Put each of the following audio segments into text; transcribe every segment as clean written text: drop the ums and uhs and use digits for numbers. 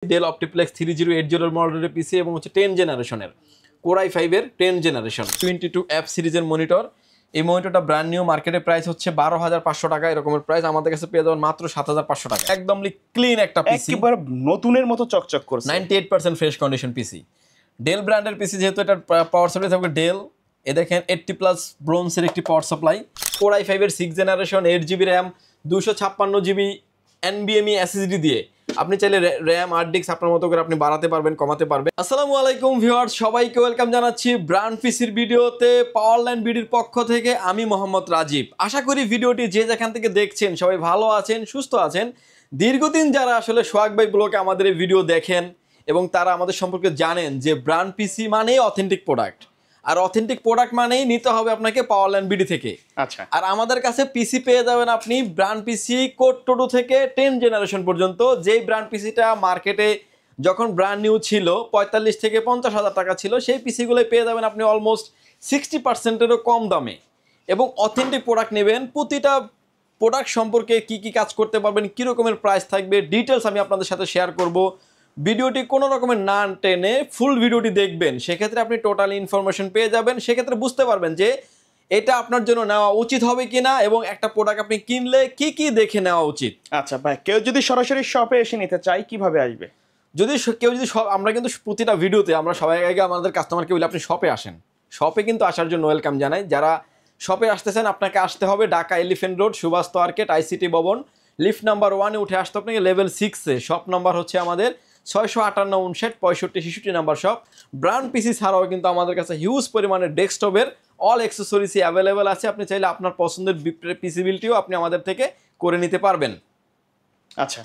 Del OptiPlex 3080 মডেলের পিসি এবং হচ্ছে 10 জেনারেশনের কোর i5 এর 10 জেনারেশন 22F সিরিজের মনিটর। এই মনিটরটা ব্র্যান্ড নিউ, মার্কেটের প্রাইস হচ্ছে 12,500 টাকা, এরকমের প্রাইস। আমাদের কাছে পেয়ে যাবেন মাত্র 7,500 টাকা। একদম ক্লিন একটা পিসি, একেবারে নতুনের মতো চকচক করছে, 98% ফ্রেশ কন্ডিশন পিসি। ডেল ব্র্যান্ডের পিসি, যেহেতু এটা পাওয়ার সাপ্লাই থাকবে ডেল। এ দেখেন 80+ ব্রোঞ্জের একটি পাওয়ার সাপ্লাই, কোর i5 এর 6 generation, 8GB RAM, 256GB NVMe SSD দিয়ে আপনি চাইলে র্যাম 8 ডিস্ক আপনার মতো করে আপনি বাড়াতে পারবেন, কমাতে পারবেন। আসসালামু আলাইকুম ভিউয়ার্স, সবাইকে ওয়েলকাম জানাচ্ছি ব্র্যান্ড পিসির ভিডিওতে। পাওয়ারলাইন বিডির পক্ষ থেকে আমি মোহাম্মদ রাজীব। আশা করি ভিডিওটি যে যেখান থেকে দেখছেন সবাই ভালো আছেন, সুস্থ আছেন। দীর্ঘদিন যারা আসলে সোহাগ ভাই ব্লগে আমাদের এই ভিডিও দেখেন এবং তারা আমাদের সম্পর্কে জানেন যে ব্র্যান্ড পিসি মানেই অথেন্টিক প্রোডাক্ট, আর অথেন্টিক প্রোডাক্ট মানেই নিতে হবে আপনাকে পাওয়ারলাইন বিডি থেকে। আচ্ছা, আর আমাদের কাছে পিসি পেয়ে যাবেন আপনি ব্র্যান্ড পিসি কোড টু থেকে 10 জেনারেশন পর্যন্ত। যেই ব্র্যান্ড পিসিটা মার্কেটে যখন ব্র্যান্ড নিউ ছিল 45 থেকে 50,000 টাকা ছিল, সেই পিসিগুলোই পেয়ে যাবেন আপনি অলমোস্ট 60%-এরও কম দামে। এবং অথেন্টিক প্রোডাক্ট নেবেন, প্রতিটা প্রোডাক্ট সম্পর্কে কি কি কাজ করতে পারবেন, কী রকমের প্রাইস থাকবে, ডিটেলস আমি আপনাদের সাথে শেয়ার করব। ভিডিওটি কোনো রকমের না টেনে ফুল ভিডিওটি দেখবেন, সেক্ষেত্রে আপনি টোটাল ইনফরমেশন পেয়ে যাবেন। সেক্ষেত্রে বুঝতে পারবেন যে এটা আপনার জন্য নেওয়া উচিত হবে কিনা এবং একটা প্রোডাক্ট আপনি কিনলে কি কি দেখে নেওয়া উচিত। আচ্ছা ভাই, কেউ যদি সরাসরি শপে এসে নিতে চায় কিভাবে আসবে? কেউ যদি আমরা কিন্তু প্রতিটা ভিডিওতে আমরা সবাই আগে আমাদের কাস্টমারকে বলি আপনি শপে আসেন। শপে কিন্তু আসার জন্য ওয়েলকাম জানাই। যারা শপে আসতেছেন আপনাকে আসতে হবে Dhaka elephant road, Subhash market, ICT Bhaban, lift number 1-এ উঠে আসতে আপনাকে লেভেল 6-এ। শপ নাম্বার হচ্ছে আমাদের 658-59-65-66 নাম্বার শপ। ব্র্যান্ড পিসি ছাড়াও কিন্তু আমাদের কাছে হিউজ পরিমাণে ডেস্কটপের অল অ্যাক্সেসরিজই অ্যাভেলেবেল আছে। আপনি চাইলে আপনার পছন্দের পিসি বিলটিও আপনি আমাদের থেকে করে নিতে পারবেন। আচ্ছা,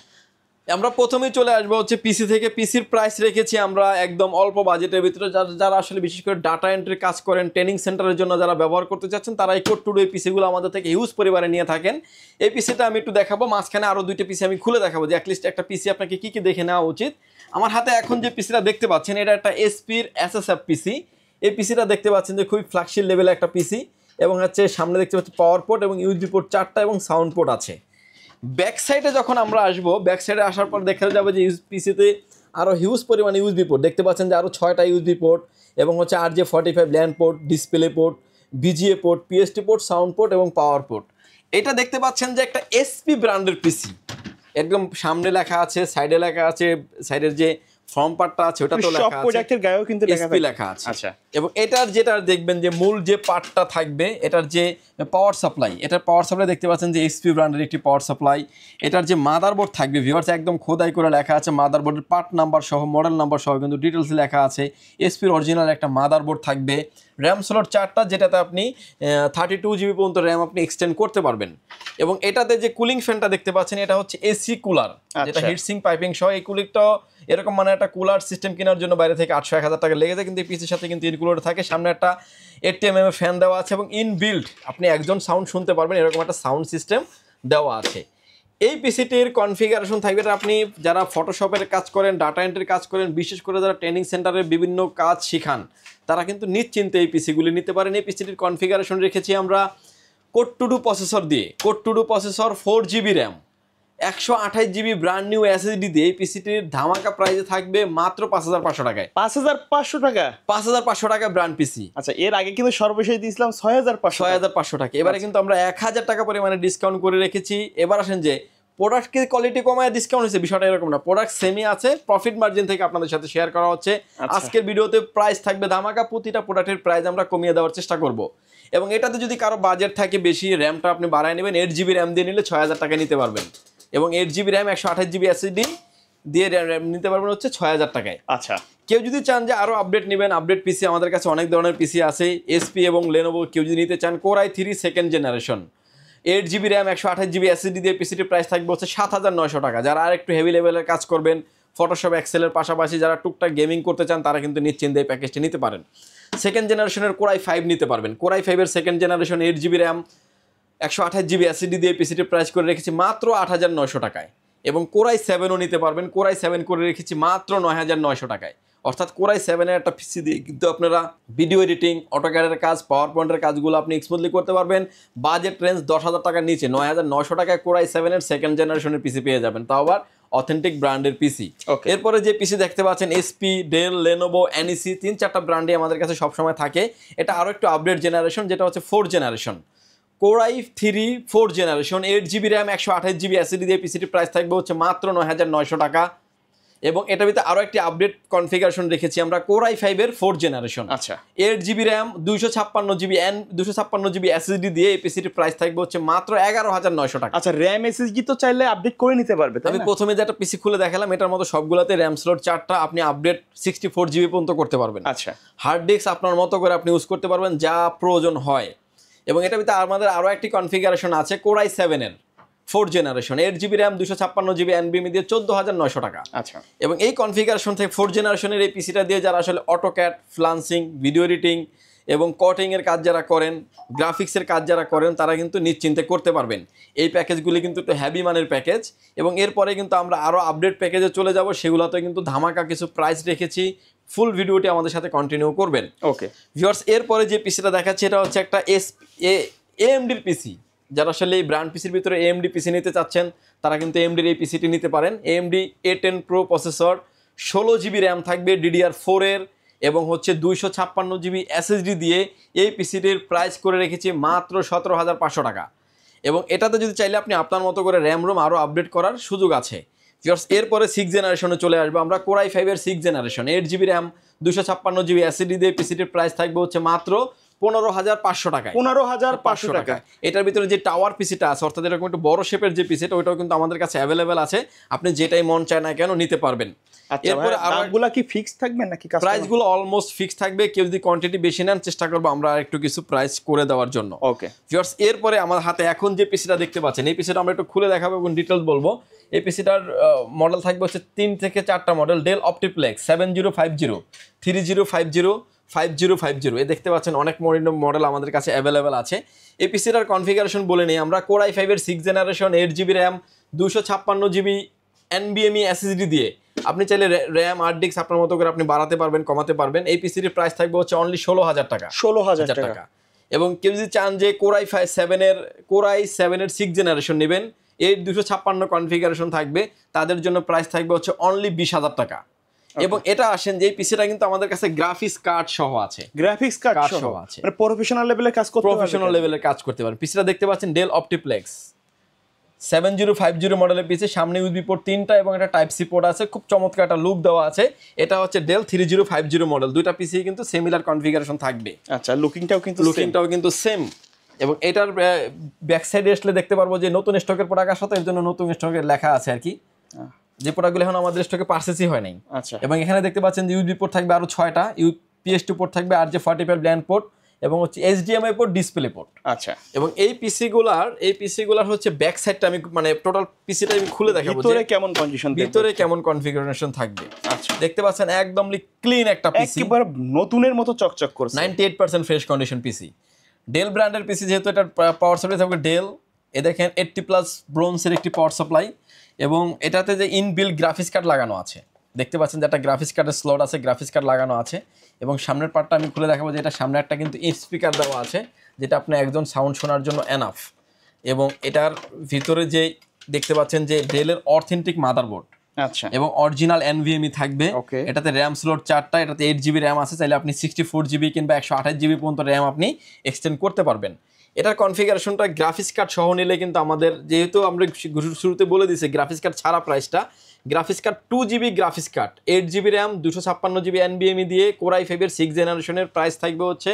আমরা প্রথমেই চলে আসবো হচ্ছে পিসি থেকে। পিসির প্রাইস রেখেছি আমরা একদম অল্প বাজেটের ভিতরে। যারা আসলে বিশেষ করে ডাটা এন্ট্রি কাজ করেন, ট্রেনিং সেন্টারের জন্য যারা ব্যবহার করতে চাচ্ছেন, তারা এই কোড টু এই পিসিগুলো আমাদের থেকে হিউজ পরিমাণে নিয়ে থাকেন। এই পিসিটা আমি একটু দেখাবো, মাঝখানে আরও 2টা পিসি আমি খুলে দেখাবো যে অ্যাটলিস্ট একটা পিসি আপনাকে কী কী দেখে নেওয়া উচিত। আমার হাতে এখন যে পিসিটা দেখতে পাচ্ছেন, এটা একটা এসপির SSF পিসি। এই পিসিটা দেখতে পাচ্ছেন যে খুবই ফ্ল্যাগশিপ লেভেলের একটা পিসি, এবং হচ্ছে সামনে দেখতে পাচ্ছি পাওয়ার পোর্ট এবং USB পোর্ট 4টা এবং সাউন্ড পোর্ট আছে। ব্যাক সাইডে যখন আমরা আসবো, ব্যাক সাইডে আসার পর দেখা যাবে যে পিসিতে আরও হিউজ পরিমাণে USB পোর্ট দেখতে পাচ্ছেন যে আরও 6টা USB পোর্ট এবং হচ্ছে RJ45 land port, display port, VGA port, PST port, sound port এবং পাওয়ার পোর্ট। এটা দেখতে পাচ্ছেন যে একটা SP ব্র্যান্ডের পিসি। একদম সামনে লেখা আছে, সাইডে লেখা আছে, সাইডের যে ফর্ম পার্টটা আছে ওটা তো লেখা আছে, প্রোডাক্টের গায়েও কিন্তু লেখা আছে। আচ্ছা, এবং এটার যেটা দেখবেন যে মূল যে পার্টটা থাকবে, এটার যে পাওয়ার সাপ্লাই, এটার পাওয়ার সাপ্লাই দেখতে পাচ্ছেন যে SP ব্র্যান্ডের একটি পাওয়ার সাপ্লাই। এটার যে মাদারবোর্ড থাকবে ভিউয়ার্স, একদম খোদাই করে লেখা আছে মাদারবোর্ডের পার্ট নাম্বার সহ, মডেল নাম্বার সহ কিন্তু ডিটেলস লেখা আছে। SPর অরিজিনাল একটা মাদারবোর্ড থাকবে। র্যাম স্লট 4টা, যেটাতে আপনি 32GB পর্যন্ত র্যাম আপনি এক্সটেন্ড করতে পারবেন। এবং এটাতে যে কুলিং ফ্যানটা দেখতে পাচ্ছেন, এটা হচ্ছে AC কুলার, যেটা হিটসিং পাইপিং সহ। এই কুলিংটাও এরকম মানে একটা কুলার সিস্টেম কেনার জন্য বাইরে থেকে 800-1000 টাকা লেগে যায়, কিন্তু এই পিসির সাথে কিন্তু ইনক্লুডেড থাকে। সামনে একটা 80mm ফ্যান দেওয়া আছে এবং ইনবিল্ট আপনি একজন সাউন্ড শুনতে পারবেন, এরকম একটা সাউন্ড সিস্টেম দেওয়া আছে। এই পিসিটির কনফিগারেশন থাকবে, আপনি যারা ফটোশপের কাজ করেন, ডাটা এন্ট্রির কাজ করেন, বিশেষ করে যারা ট্রেনিং সেন্টারের বিভিন্ন কাজ শিখান, তারা কিন্তু নিশ্চিন্তে এই পিসিগুলি নিতে পারেন। এই পিসিটির কনফিগারেশন রেখেছি আমরা কোড টু প্রসেসর দিয়ে। Core two processor, 4GB RAM, 128GB brand new SSD দিয়ে এই পিসিটির ধামাকা প্রাইসে থাকবে মাত্র 5,500 টাকায়। 5,500 টাকা? 5,500 টাকা ব্র্যান্ড পিসি। আচ্ছা, এর আগে কিন্তু সর্বশেষ দিয়েছিলাম 6,500 টাকা। এবারে কিন্তু আমরা 1,000 টাকা পরিমাণে ডিসকাউন্ট করে রেখেছি। এবার আসেন যে প্রোডাক্টের কোয়ালিটি কমায় ডিসকাউন্ট হয়েছে, বিষয়টা এরকম না। প্রোডাক্ট সেমই আছে, প্রফিট মার্জিন থেকে আপনাদের সাথে শেয়ার করা হচ্ছে। আজকের ভিডিওতে প্রাইস থাকবে ধামাকা, প্রতিটা প্রোডাক্টের প্রাইস আমরা কমিয়ে দেওয়ার চেষ্টা করব। এবং এটাতে যদি কারো বাজেট থাকে বেশি, র্যামটা আপনি বাড়ায় নেবেন, 8GB র্যাম দিয়ে নিলে 6,000 টাকা নিতে পারবেন। এবং 8GB র্যাম, 128GB SSD দিয়ে র্যাম নিতে পারবেন হচ্ছে 6,000 টাকায়। আচ্ছা, কেউ যদি চান যে আরও আপডেট নেবেন, আপডেট পিসি আমাদের কাছে অনেক ধরনের পিসি আছে। SP এবং লেনোভো কেউ যদি নিতে চান, core i3 second generation, 8GB RAM, 128GB SSD দিয়ে পিসিটির প্রাইস থাকবে হচ্ছে 7,900 টাকা। যারা আর একটু হেভি লেভেলের কাজ করবেন, ফটোশপ এক্সেলের পাশাপাশি যারা টুকটাক গেমিং করতে চান, তারা কিন্তু নিশ্চিন্তে এই প্যাকেজটি নিতে পারেন। সেকেন্ড জেনারেশনের কোর i5 নিতে পারবেন। কোর i5 এর second generation, 8GB RAM, 128GB SSD দিয়ে পিসিটির প্রাইস করে রেখেছি মাত্র 8,900 টাকায়। এবং কোর i7ও নিতে পারবেন। কোর i7 করে রেখেছি মাত্র 9,900 টাকায়। অর্থাৎ কোর i7-এর একটা পিসি দিয়ে কিন্তু আপনারা ভিডিও এডিটিং, অটোক্যাডের কাজ, পাওয়ার পয়েন্টের কাজগুলো আপনি স্মুথলি করতে পারবেন। বাজেট রেঞ্জ 10,000 টাকার নিচে 9,900 টাকায় কোর i7-এর সেকেন্ড জেনারেশনের পিসি পেয়ে যাবেন, তাও আবার অথেন্টিক ব্র্যান্ডের পিসি। Okay. এরপরে যে পিসি দেখতে পাচ্ছেন এসপি, ডেল, লেনোভো, এনইসি 3-4টা ব্র্যান্ডই আমাদের কাছে সবসময় থাকে। এটা আরও একটু আপডেট জেনারেশন, যেটা হচ্ছে 4th generation Core i3 4th generation 8GB RAM 128GB SSD দিয়ে পিসিটির প্রাইস থাকবে হচ্ছে মাত্র 9,900 টাকা। এবং এটার ভিতরে আরও একটি আপডেট কনফিগারেশন রেখেছি আমরা Core i5 এর 4th জেনারেশন। আচ্ছা 8GB র্যাম 256GB এসএসডি দিয়ে এই পিসিটির প্রাইস থাকবে হচ্ছে মাত্র 11,900 টাকা। আচ্ছা র্যাম এসএসডি তো চাইলে আপডেট করে নিতে পারবে তাই আমি না? প্রথমে যে একটা পিসি খুলে দেখালাম এটার মতো সবগুলোতে র্যাম স্লট 4টা, আপনি আপডেট 64GB পর্যন্ত করতে পারবেন। আচ্ছা হার্ড ডিস্ক আপনার মতো করে আপনি ইউজ করতে পারবেন যা প্রয়োজন হয়। এবং এটার ভিতরে আমাদের আরও একটি কনফিগারেশন আছে Core i7 এর 4th generation 8GB RAM 256GB NVMe দিয়ে 14,900 টাকা। আচ্ছা এবং এই কনফিগারেশন থেকে 4th জেনারেশনের এই পিসিটা দিয়ে যারা আসলে অটোক্যাড, ফ্লান্সিং, ভিডিও এডিটিং এবং কটিংয়ের কাজ যারা করেন, গ্রাফিক্সের কাজ যারা করেন তারা কিন্তু নিশ্চিন্তে করতে পারবেন। এই প্যাকেজগুলি কিন্তু একটু হ্যাভি মানের প্যাকেজ। এবং এরপরে কিন্তু আমরা আরও আপডেট প্যাকেজে চলে যাব, সেগুলোতে কিন্তু ধামাকা কিছু প্রাইস রেখেছি। ফুল ভিডিওটি আমাদের সাথে কন্টিনিউ করবেন। ওকে ভিউয়ার্স, এরপরে যে পিসিটা দেখাচ্ছি এটা হচ্ছে একটা AMDর পিসি। যারা আসলে এই ব্র্যান্ড পিসির ভিতরে AMD পিসি নিতে চাচ্ছেন তারা কিন্তু AMDর এই পিসিটি নিতে পারেন। AMD A10 Pro processor, 16GB RAM থাকবে DDR4 এর এবং হচ্ছে 256GB SSD দিয়ে এই পিসিটির প্রাইস করে রেখেছি মাত্র 17,500 টাকা। এবং এটাতে যদি চাইলে আপনি আপনার মতো করে র্যাম রোম আরও আপডেট করার সুযোগ আছে। ভিউয়ার্স, এরপরে 6th জেনারেশনে চলে আসবো আমরা Core i5 এর 6th generation 8GB RAM 256GB SSD দিয়ে পিসিটির প্রাইস থাকবে হচ্ছে মাত্র 15,500 টাকায়। 15,500 টাকা। এটার ভিতরে যে টাওয়ার পিসিটা আছে অর্থাৎ এরকম একটু বড় শেপের যে পিসিটা ওইটাও কিন্তু আমাদের কাছে অ্যাভেলেবেল আছে, আপনি যেটাই মন চায় না কেন নিতে পারবেন। আচ্ছা এরপরে আরো দামগুলো কি ফিক্স থাকবে নাকি কাস্টমার? প্রাইসগুলো অলমোস্ট ফিক্স থাকবে, কেউ যদি কোয়ান্টিটি বেশি নেন চেষ্টা করবো আমরা একটু কিছু প্রাইস করে দেওয়ার জন্য। ওকে ভিউয়ার্স, এরপরে আমার হাতে এখন যে পিসিটা দেখতে পাচ্ছেন এই পিসিটা আমরা একটু খুলে দেখাবো এবং ডিটেলস বলবো। এই পিসিটার মডেল থাকবে হচ্ছে 3 থেকে 4টা মডেল। ডেল অপটিপ্লেক্স 7050, 3050, 5050 এ দেখতে পাচ্ছেন অনেক মডেল আমাদের কাছে অ্যাভেলেবেল আছে। এই পিসিটার কনফিগারেশন বলে নিই আমরা। Core i5 এর 6th generation 8GB RAM 256GB NVMe SSD দিয়ে আপনি চাইলে র্যাম আর ডিস্ক আপনার মতো করে আপনি বাড়াতে পারবেন, কমাতে পারবেন। এই পিসিটির প্রাইস থাকবে হচ্ছে অনলি 16,000 টাকা। 16,000 টাকা। এবং কেউ যদি চান যে Core i7 এর 6th জেনারেশন নেবেন, এই 256 কনফিগারেশন থাকবে, তাদের জন্য প্রাইস থাকবে হচ্ছে অনলি 20,000 টাকা। এবং এটা আসেন যে এই পিসিটা কিন্তু আমাদের কাছে গ্রাফিক্স কার্ড সহ আছে। গ্রাফিক্স কার্ড কার্ড সহ সহ আছে। মানে প্রফেশনাল লেভেলে কাজ করতে পারবে। প্রফেশনাল লেভেলের কাজ করতে পারেন। পিসিটা দেখতে পাচ্ছেন ডেল অপটিপ্লেক্স 7050 মডেলের পিসি, সামনে ইউএসবি পোর্ট 3টা এবং একটা টাইপ সি পোর্ট আছে, খুব চমৎকার একটা লুক দেওয়া আছে। এটা হচ্ছে ডেল 3050 মডেল। দুইটা পিসি কিন্তু সিমিলার কনফিগারেশন থাকবে। আচ্ছা লুকিংটাও কিন্তু সেম। এবং এটার ব্যাক সাইডে আসলে দেখতে পারবো যে নতুন স্টকের প্রোডাক্ট আসা, তো এর জন্য নতুন স্টকের লেখা আছে আর কি, যে প্রোডাক্টগুলো এখন আমাদের স্টকে পারচেসই হয় নাই। আচ্ছা এবং এখানে দেখতে পাচ্ছেন যে ইউএসবি পোর্ট থাকবে আরো 6টা, PS2 পোর্ট থাকবে, RJ45 ল্যান্ড পোর্ট এবং হচ্ছে HDMI পোর্ট, ডিসপ্লে পোর্ট। আচ্ছা এবং এই পিসিগুলার হচ্ছে ব্যাক সাইডটা আমি মানে টোটাল পিসিটা আমি খুলে দেখাবো ভিতরে কেমন কন্ডিশন, ভিতরে কেমন কনফিগারেশন থাকবে। আচ্ছা দেখতে পাচ্ছেন একদম ক্লিন একটা পিসি, একেবারে নতুনের মতো চকচক করছে। 98% ফ্রেশ কন্ডিশন পিসি। ডেল ব্র্যান্ডের পিসি, যেহেতু এটা পাওয়ার সাপ্লাই থাকবে ডেল, এ দেখেন 80+ ব্রোঞ্জের একটি পাওয়ার সাপ্লাই এবং এটাতে যে ইনবিল্ট গ্রাফিক্স কার্ড লাগানো আছে, দেখতে পাচ্ছেন যে একটা গ্রাফিক্স কার্ডের স্লট আছে, গ্রাফিক্স কার্ড লাগানো আছে। এবং সামনের পার্টটা আমি খুলে দেখাবো যে এটা সামনে একটা কিন্তু স্পিকার দেওয়া আছে, যেটা আপনি একজন সাউন্ড শোনার জন্য এনাফ। এবং এটার ভিতরে যে দেখতে পাচ্ছেন যে ডেলের অথেন্টিক মাদারবোর্ড আচ্ছা এবং অরিজিনাল NVMe থাকবে। Okay. এটাতে র্যাম স্লট 4টা, এটাতে 8GB র্যাম আছে, চাইলে আপনি 64GB কিংবা 128GB পর্যন্ত র্যাম আপনি এক্সটেন্ড করতে পারবেন। এটার কনফিগারেশনটা গ্রাফিক্স কার্ড সহ নিলে কিন্তু আমাদের, যেহেতু আমরা শুরুতে বলে দিয়েছি গ্রাফিক্স কার্ড ছাড়া প্রাইসটা, graphics card 2GB graphics card 8GB RAM 256GB NVMe দিয়ে Core i5 এর 6th জেনারেশনের প্রাইস থাকবে হচ্ছে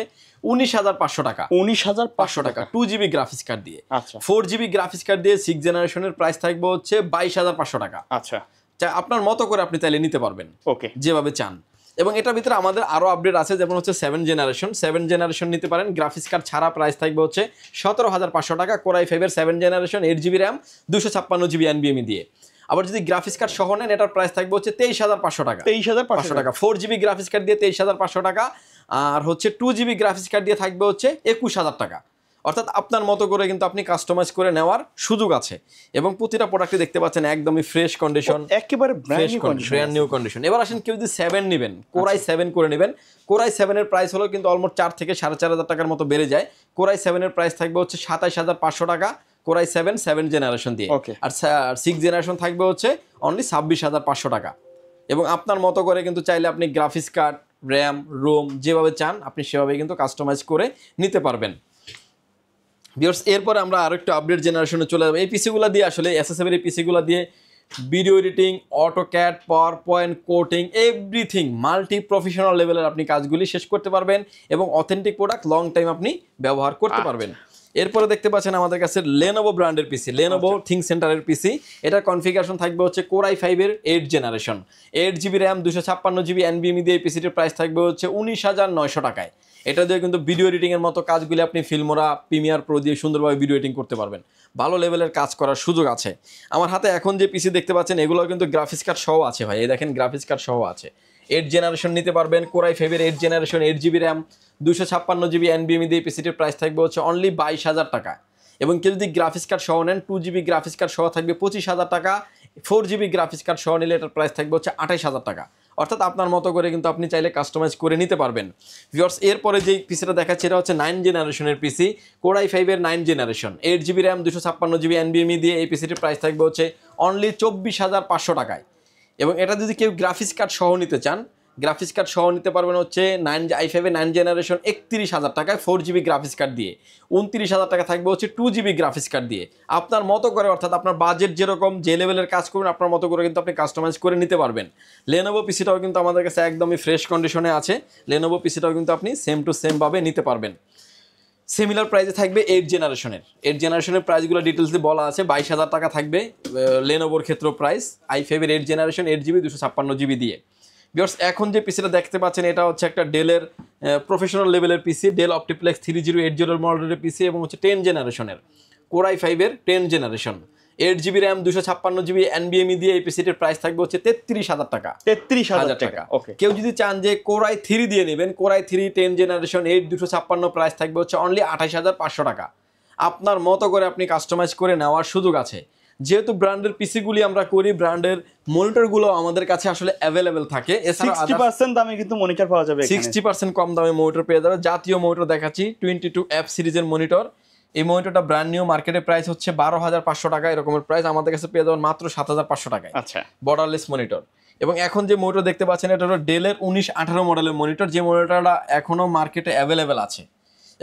19,500 টাকা। 19,500 টাকা 2GB গ্রাফিক্স কার্ড দিয়ে। আচ্ছা 4GB গ্রাফিক্স কার্ড দিয়ে 6th জেনারেশনের প্রাইস থাকবে হচ্ছে 22,500 টাকা। আচ্ছা আপনার মতো করে আপনি তাইলে নিতে পারবেন ওকে যেভাবে চান। এবং এটার ভিতরে আমাদের আরো আপডেট আছে, যেমন হচ্ছে 7th জেনারেশন নিতে পারেন, গ্রাফিক্স কার্ড ছাড়া প্রাইস থাকবে হচ্ছে 17,500 টাকা। Core i5 এর 7th generation 8GB RAM 256GB NVMe দিয়ে। আবার যদি গ্রাফিক্স কার্ড সহ নেন এটার প্রাইস থাকবে হচ্ছে 23,500 টাকা। 23,500 টাকা 4GB গ্রাফিক্স কার্ড দিয়ে 23,500 টাকা, আর হচ্ছে 2GB গ্রাফিক্স কার্ড দিয়ে থাকবে হচ্ছে 21,000 টাকা। অর্থাৎ আপনার মতো করে কিন্তু আপনি কাস্টমাইজ করে নেওয়ার সুযোগ আছে। এবং প্রতিটা প্রোডাক্টে দেখতে পাচ্ছেন একদমই ফ্রেশ কন্ডিশন, একেবারে ব্র্যান্ড নিউ কন্ডিশন। এবার আসেন কেউ যদি 7 নেবেন, Core i7 করে নেবেন। Core i7 এর প্রাইস হলো কিন্তু অলমোস্ট 4 থেকে 4,500 টাকার মতো বেড়ে যায়। Core i7 এর প্রাইস থাকবে হচ্ছে 27,500 টাকা। কোরাই 7 জেনারেশন দিয়ে। Okay. আর 6 জেনারেশন থাকবে হচ্ছে অনলি 26,500 টাকা। এবং আপনার মতো করে কিন্তু চাইলে আপনি গ্রাফিক্স কার্ড, র্যাম, রোম যেভাবে চান আপনি সেভাবে কিন্তু কাস্টমাইজ করে নিতে পারবেন। ভিউয়ার্স, এরপরে আমরা আরেকটু আপডেট জেনারেশনে চলে যাবো। এই পিসিগুলো দিয়ে আসলে এসএসএফ এর পিসিগুলো দিয়ে video editing, AutoCAD, power point, coding, everything multi professional লেভেলের আপনি কাজগুলি শেষ করতে পারবেন এবং অথেন্টিক প্রোডাক্ট লং টাইম আপনি ব্যবহার করতে পারবেন। এরপরে দেখতে পাচ্ছেন আমাদের কাছে লেনোভো ব্র্যান্ডের পিসি, লেনোভো থিং সেন্টারের পিসি। এটার কনফিগারেশন থাকবে হচ্ছে core i 5 8 generation, 8 GB RAM, 256 GB NVMe দিয়ে এই পিসিটির প্রাইস থাকবে হচ্ছে 19,900 টাকায়। এটা দিয়ে কিন্তু ভিডিও এডিটিংয়ের মতো কাজগুলি আপনি ফিল্মোরা, প্রিমিয়ার প্রো দিয়ে সুন্দরভাবে ভিডিও এডিটিং করতে পারবেন। ভালো লেভেলের কাজ করার সুযোগ আছে। আমার হাতে এখন যে পিসি দেখতে পাচ্ছেন এগুলো কিন্তু গ্রাফিক্স কার্ড সহ আছে ভাই, এই দেখেন গ্রাফিক্স কার্ড সহ আছে। 8 জেনারেশন নিতে পারবেন, core i 5 8 generation, 8 GB RAM, 256 GB NVMe দিয়ে পিসিটির প্রাইস থাকবে হচ্ছে অনলি 22,000 টাকা। এবং কেউ যদি গ্রাফিক্স কার্ড সহ নেন, 2 GB গ্রাফিক্স কার্ড সহ থাকবে 25,000 টাকা, 4 GB গ্রাফিক্স কার্ড সহ নিলে এটার প্রাইস থাকবে হচ্ছে 28,000 টাকা। অর্থাৎ আপনার মতো করে কিন্তু আপনি চাইলে কাস্টমাইজ করে নিতে পারবেন। ভিউয়ার্স, এরপরে যে পিসিটা দেখাচ্ছে এটা হচ্ছে 9 জেনারেশনের PC, core i 5 9 generation, 8 GB RAM, 256 GB NVMe দিয়ে এই পিসিটির প্রাইস থাকবে হচ্ছে অনলি 24,500 টাকায়। এবং এটা যদি কেউ গ্রাফিক্স কার্ড সহ নিতে চান, গ্রাফিক্স কার্ড সহ নিতে পারবেন হচ্ছে i5 9 জেনারেশন 31,000 টাকায় 4 GB গ্রাফিক্স কার্ড দিয়ে। 29,000 টাকা থাকবে হচ্ছে 2 GB গ্রাফিক্স কার্ড দিয়ে। আপনার মতো করে, অর্থাৎ আপনার বাজেট যেরকম, যে লেভেলের কাজ করবেন আপনার মতো করে কিন্তু আপনি কাস্টমাইজ করে নিতে পারবেন। লেনোভো পিসিটাও কিন্তু আমাদের কাছে একদমই ফ্রেশ কন্ডিশনে আছে। লেনোভো পিসিটাও কিন্তু আপনি সেম টু সেম ভাবে নিতে পারবেন। সিমিলার প্রাইসে থাকবে 8 জেনারেশনের প্রাইসগুলো ডিটেলস দিয়ে বলা আছে। 22,000 টাকা থাকবে লেনোভোর ক্ষেত্রেও price, i5 8 generation 8 GB 256 GB দিয়ে। ভিউয়ার্স, এখন যে পিসিটা দেখতে পাচ্ছেন এটা হচ্ছে একটা ডেলের প্রফেশনাল লেভেলের পিসি, ডেল অপটিপ্লেক্স 3080 মডেলের পিসি এবং হচ্ছে 10 জেনারেশনের, core i 5 10 generation, 8 GB RAM, 256 GB NVMe দিয়ে এই পিসিটির প্রাইস থাকবে হচ্ছে 33,000 টাকা। 33,000 টাকা। ওকে। কেউ যদি চান যে কোরাই 3 দিয়ে নেবেন, কোরাই 3 10 জেনারেশন 8 256 প্রাইস থাকবে হচ্ছে অনলি 28,500 টাকা। আপনার মতো করে আপনি কাস্টমাইজ করে নেওয়ার সুযোগ আছে। যেহেতু ব্র্যান্ডের পিসিগুলি আমরা করি, ব্র্যান্ডের মনিটরগুলো আমাদের কাছে আসলে অ্যাভেলেবেল থাকে। এছাড়া 60% দামে কিন্তু মনিটর পাওয়া যাবে এখানে। 60% কম দামে মনিটর পেয়ে যাবে। জাতীয় মনিটর দেখাচ্ছি, 22F সিরিজের মনিটর। এই মনিটরটা ব্র্যান্ড নিউ, মার্কেটের প্রাইস হচ্ছে 12,500 টাকা, এরকমের প্রাইস। আমাদের কাছে পেয়ে যাবেন মাত্র 7,500 টাকায়। আচ্ছা। Borderless monitor. এবং এখন যে মনিটর দেখতে পাচ্ছেন এটা হলো ডেলের 1918 মডেলের মনিটর, যে মনিটরটা এখনও মার্কেটে অ্যাভেলেবেল আছে।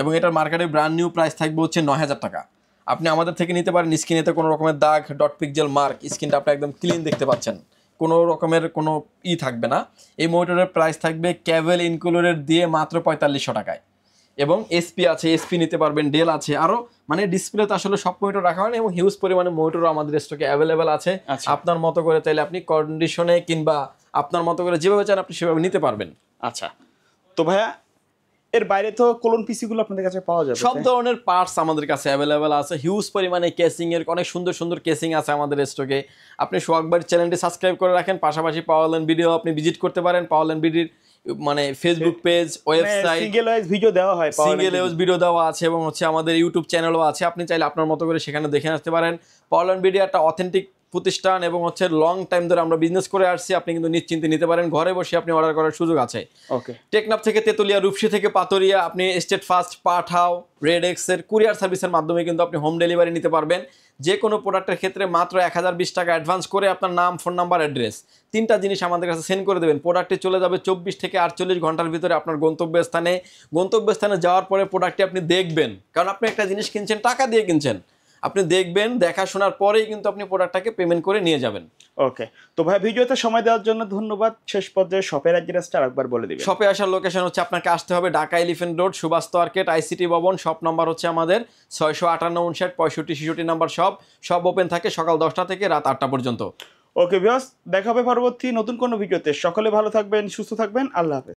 এবং এটার মার্কেটে ব্র্যান্ড নিউ প্রাইস থাকবে হচ্ছে 9,000 টাকা। আপনি আমাদের থেকে নিতে পারেন। স্ক্রিনেতে কোনো রকমের দাগ, ডট পিক্সেল মার্ক, স্ক্রিনটা আপনি একদম ক্লিন দেখতে পাচ্ছেন, কোনো রকমের কোনো থাকবে না। এই মনিটরের প্রাইস থাকবে ক্যাবেল ইনক্লুডেড দিয়ে মাত্র 4500 টাকায়। এবং এসপি আছে, এসপি নিতে পারবেন, ডেল আছে, আরও মানে ডিসপ্লেতে আসলে সব মনিটর রাখা হয় না এবং হিউজ পরিমাণে মনিটরও আমাদের স্টকে অ্যাভেলেবেল আছে। আপনার মতো করে চাইলে আপনি কন্ডিশনে কিংবা আপনার মতো করে যেভাবে চান আপনি সেভাবে নিতে পারবেন। আচ্ছা, তো ভাইয়া এর বাইরে তো কোলন পিসিগুলো আপনাদের কাছে পাওয়া যাবে? সব ধরনের পার্টস আমাদের কাছে অ্যাভেলেবেল আছে। হিউজ পরিমাণে কেসিং এর অনেক সুন্দর সুন্দর কেসিং আছে আমাদের স্টকে। আপনি সোহাগ ভাইয়ের চ্যানেলটি সাবস্ক্রাইব করে রাখেন, পাশাপাশি পাওয়ারল্যান্ড ভিডিও আপনি ভিজিট করতে পারেন। পাওয়ারল্যান্ড ভিডিওর মানে Facebook page, website, single wise video দেওয়া হয়, সিঙ্গেল ওয়েজ ভিডিও দেওয়া আছে এবং হচ্ছে আমাদের ইউটিউব চ্যানেলও আছে। আপনি চাইলে আপনার মতো করে সেখানে দেখে আসতে পারেন। পাওয়ারল্যান্ড ভিডিও একটা অথেন্টিক প্রতিষ্ঠান এবং হচ্ছে লং টাইম ধরে আমরা বিজনেস করে আসছি। আপনি কিন্তু নিশ্চিন্তে নিতে পারেন, ঘরে বসে আপনি অর্ডার করার সুযোগ আছে। ওকে। টেকনাফ থেকে তেতুলিয়া, রূপসী থেকে পাতরিয়া, আপনি স্টেট ফাস্ট, পাঠাও, রেড এক্সের কুরিয়ার সার্ভিসের মাধ্যমে কিন্তু আপনি হোম ডেলিভারি নিতে পারবেন। যে কোনো প্রোডাক্টের ক্ষেত্রে মাত্র 1020 টাকা অ্যাডভান্স করে আপনার নাম, ফোন নাম্বার, অ্যাড্রেস 3টা জিনিস আমাদের কাছে সেন্ড করে দেবেন। প্রোডাক্টটি চলে যাবে 24 থেকে 48 ঘন্টার ভিতরে আপনার গন্তব্যস্থানে যাওয়ার পরে প্রোডাক্টটি আপনি দেখবেন, কারণ আপনি একটা জিনিস কিনছেন, টাকা দিয়ে কিনছেন, আপনি দেখবেন, দেখাশোনার পরেই কিন্তু আপনি প্রোডাক্টটাকে পেমেন্ট করে নিয়ে যাবেন। ওকে, তো ভাই ভিডিওতে সময় দেওয়ার জন্য ধন্যবাদ। শেষ পর্যায়ে শপের অ্যাড্রেসটা আরেকবার বলে দিবেন। শপে আসার লোকেশন হচ্ছে আপনাকে আসতে হবে Dhaka elephant road, Subhash market, ICT Bhaban. Shop number হচ্ছে আমাদের 658 65 66 নাম্বার শপ। সব ওপেন থাকে সকাল 10টা থেকে রাত 8টা পর্যন্ত। ওকে ভিউয়ার্স, দেখা হবে পরবর্তী নতুন কোনো ভিডিওতে। সকলে ভালো থাকবেন, সুস্থ থাকবেন। আল্লাহ হাফেজ।